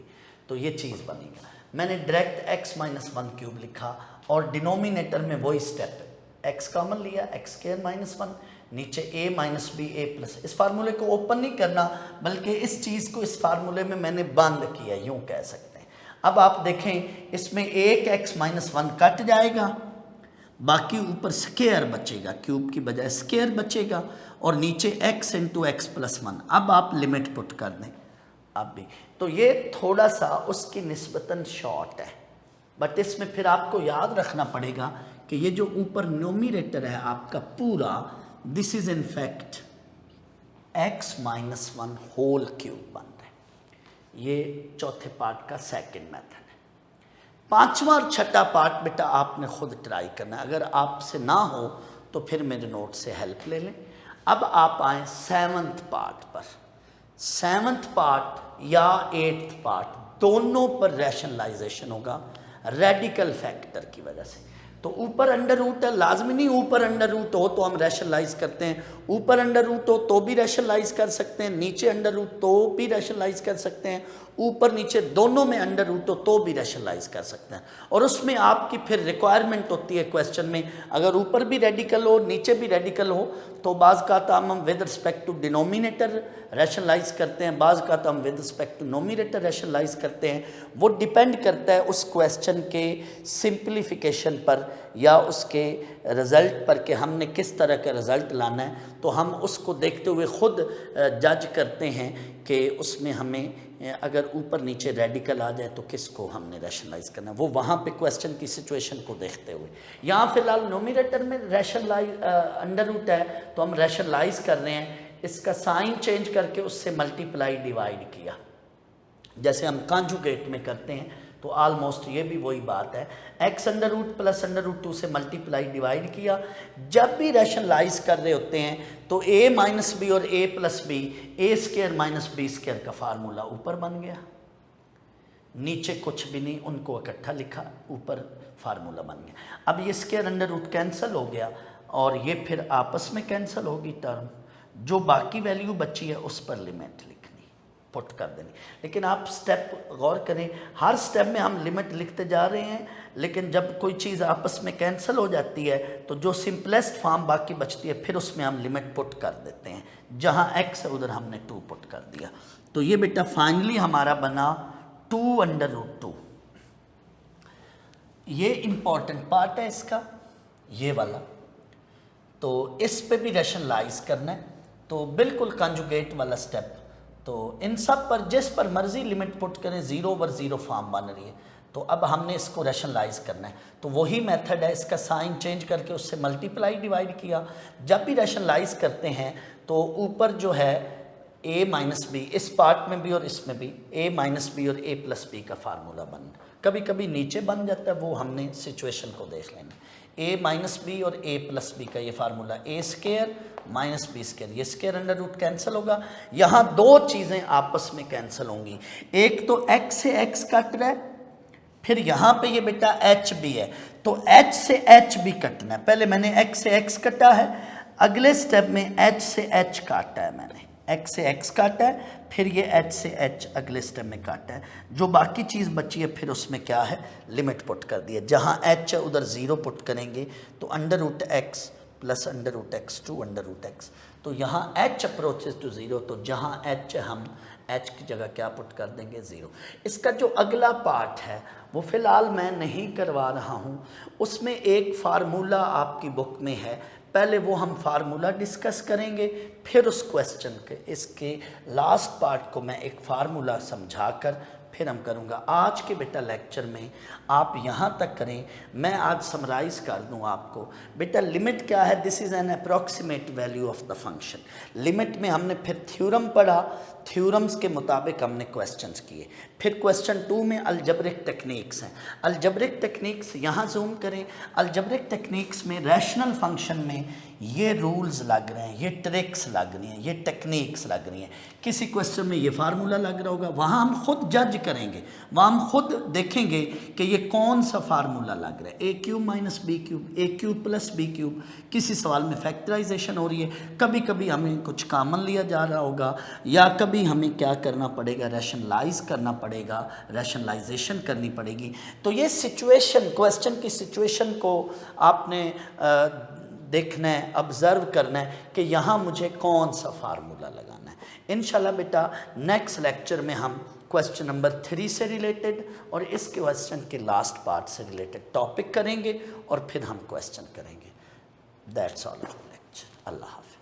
तो ये चीज़ बनेगी। मैंने डायरेक्ट x माइनस 1 क्यूब लिखा और डिनोमिनेटर में वही स्टेप है, x कॉमन लिया, x स्क्वायर माइनस 1, नीचे a minus B a plus. इस फार्मूले को ओपन नहीं करना, बल्कि इस चीज़ को इस फार्मूले में मैंने बंद किया, यूँ कह सकते हैं। अब आप देखें, इसमें एक x माइनस 1 कट जाएगा, बाकी ऊपर स्क्वायर बचेगा, क्यूब की बजाय स्क्वायर बचेगा, और नीचे x इंटू एक्स प्लस 1। अब आप लिमिट पुट कर दें अब भी, तो ये थोड़ा सा उसकी निस्बतन शॉर्ट है, बट इसमें फिर आपको याद रखना पड़ेगा कि ये जो ऊपर न्यूमरेटर है आपका पूरा, this is in fact x minus 1 whole cube बन रहा है। ये चौथे पार्ट का सेकंड मेथड है। पांचवा और छठा पार्ट बेटा आपने खुद ट्राई करना है, अगर आपसे ना हो तो फिर मेरे नोट से हेल्प ले लें। अब आप आए सेवंथ पार्ट पर। सेवंथ पार्ट या एट्थ पार्ट दोनों पर रैशनलाइजेशन होगा रेडिकल फैक्टर की वजह से। तो ऊपर अंडर रूट है, लाजमी नहीं ऊपर अंडर रूट हो तो हम रैशनलाइज करते हैं, ऊपर अंडर रूट हो तो भी रैशनलाइज कर सकते हैं, नीचे अंडर रूट तो भी रैशनलाइज कर सकते हैं, ऊपर नीचे दोनों में अंडर रूट हो तो भी रैशनलाइज कर सकते हैं। और उसमें आपकी फिर रिक्वायरमेंट होती है क्वेश्चन में, अगर ऊपर भी रेडिकल हो नीचे भी रेडिकल हो तो बाज़ का हम with respect to denominator rationalise करते हैं, बाज़ का हम with respect to numerator rationalise करते हैं। वो डिपेंड करता है उस क्वेश्चन के सिंप्लीफिकेशन पर या उसके रिज़ल्ट पर कि हमने किस तरह का रिज़ल्ट लाना है। तो हम उसको देखते हुए ख़ुद जज करते हैं कि उसमें हमें अगर ऊपर नीचे रेडिकल आ जाए तो किसको हमने रैशनलाइज करना है, वो वहाँ पे क्वेश्चन की सिचुएशन को देखते हुए। यहाँ फ़िलहाल नोमिनेटर में रैशनलाइज अंडर रूट है तो हम रैशनलाइज कर रहे हैं, इसका साइन चेंज करके उससे मल्टीप्लाई डिवाइड किया, जैसे हम कॉन्जुगेट में करते हैं। तो ऑलमोस्ट ये भी वही बात है, x under root plus under root 2 से मल्टीप्लाई डिवाइड किया। जब भी रैशनलाइज कर रहे होते हैं तो a माइनस बी और a plus B, A square minus B square का फार्मूला ऊपर बन गया, नीचे कुछ भी नहीं, उनको इकट्ठा लिखा, ऊपर फार्मूला बन गया। अब ये स्क्वायर अंडर रूट कैंसिल हो गया और ये फिर आपस में कैंसिल होगी टर्म, जो बाकी वैल्यू बची है उस पर लिमिट लिखनी, पुट कर देनी। लेकिन आप स्टेप गौर करें, हर स्टेप में हम लिमिट लिखते जा रहे हैं, लेकिन जब कोई चीज़ आपस में कैंसिल हो जाती है तो जो सिंपलेस्ट फॉर्म बाकी बचती है फिर उसमें हम लिमिट पुट कर देते हैं, जहाँ x है उधर हमने 2 पुट कर दिया। तो ये बेटा फाइनली हमारा बना 2 अंडर रूट 2। ये इंपॉर्टेंट पार्ट है इसका, ये वाला, तो इस पे भी रैशनलाइज करना है, तो बिल्कुल कंजुगेट वाला स्टेप। तो इन सब पर जिस पर मर्जी लिमिट पुट करें, 0 ओवर 0 फॉर्म बन रही है, तो अब हमने इसको रैशनलाइज करना है। तो वही मेथड है, इसका साइन चेंज करके उससे मल्टीप्लाई डिवाइड किया। जब भी रैशनलाइज करते हैं तो ऊपर जो है a माइनस बी, इस पार्ट में भी और इसमें भी a माइनस बी और a प्लस बी का फार्मूला बन, कभी कभी नीचे बन जाता है, वो हमने सिचुएशन को देख लेना। a माइनस बी और a प्लस बी का ये formula, a square minus B square, ये स्क्वायर अंडर रूट कैंसिल होगा। यहाँ दो चीज़ें आपस में कैंसिल होंगी, एक तो x से x कट रहा है, फिर यहाँ पे ये बेटा h भी है, तो h से h भी कटना है। पहले मैंने x से x कटा है, अगले स्टेप में h से h काटा है, मैंने x से x काटा है, फिर ये h से h अगले स्टेप में काटा है। जो बाकी चीज़ बची है फिर उसमें क्या है, लिमिट पुट कर दी है। जहाँ h है उधर 0 पुट करेंगे तो under root x plus under root x two under root x. तो यहाँ h अप्रोचेज टू 0, तो जहाँ h हम h की जगह क्या पुट कर देंगे, 0। इसका जो अगला पार्ट है वो फ़िलहाल मैं नहीं करवा रहा हूँ, उसमें एक फार्मूला आपकी बुक में है, पहले वो हम फार्मूला डिस्कस करेंगे, फिर उस क्वेश्चन के इसके लास्ट पार्ट को मैं एक फार्मूला समझाकर फिर हम करूँगा। आज के बेटा लेक्चर में आप यहाँ तक करें, मैं आज समराइज़ कर दूँ आपको। बेटा लिमिट क्या है? This is an approximate value of the function. Limit में हमने फिर थ्योरम पढ़ा, थ्योरम्स के मुताबिक हमने क्वेश्चंस किए। फिर क्वेश्चन 2 में अलजब्रिक टेक्निक्स हैं। अलजब्रिक टेक्निक्स यहाँ जूम करें, अलजब्रिक टेक्निक्स में रैशनल फंक्शन में ये रूल्स लग रहे हैं, ये ट्रिक्स लग रही हैं, ये टेक्निक्स लग रही हैं। किसी क्वेश्चन में ये फार्मूला लग रहा होगा, वहाँ हम खुद जज करेंगे, वहाँ हम खुद देखेंगे कि ये कौन सा फार्मूला लग रहा है। ए क्यूब माइनस बी क्यूब, ए क्यूब प्लस बी क्यूब। किसी सवाल में फैक्टराइजेशन हो रही है, कभी कभी हमें कुछ कॉमन लिया जा रहा होगा, या कभी हमें क्या करना पड़ेगा, रैशनलाइज करना पड़ेगा, रैशनलाइजेशन करनी पड़ेगी। तो ये सिचुएशन, क्वेश्चन की सिचुएशन को आपने देखना है, ऑब्ज़र्व करना है कि यहाँ मुझे कौन सा फार्मूला लगाना है। इंशाल्लाह बेटा नेक्स्ट लेक्चर में हम क्वेश्चन नंबर 3 से रिलेटेड और इस क्वेश्चन के लास्ट पार्ट से रिलेटेड टॉपिक करेंगे और फिर हम क्वेश्चन करेंगे। That's all of lecture. अल्लाह हाफ़िज़।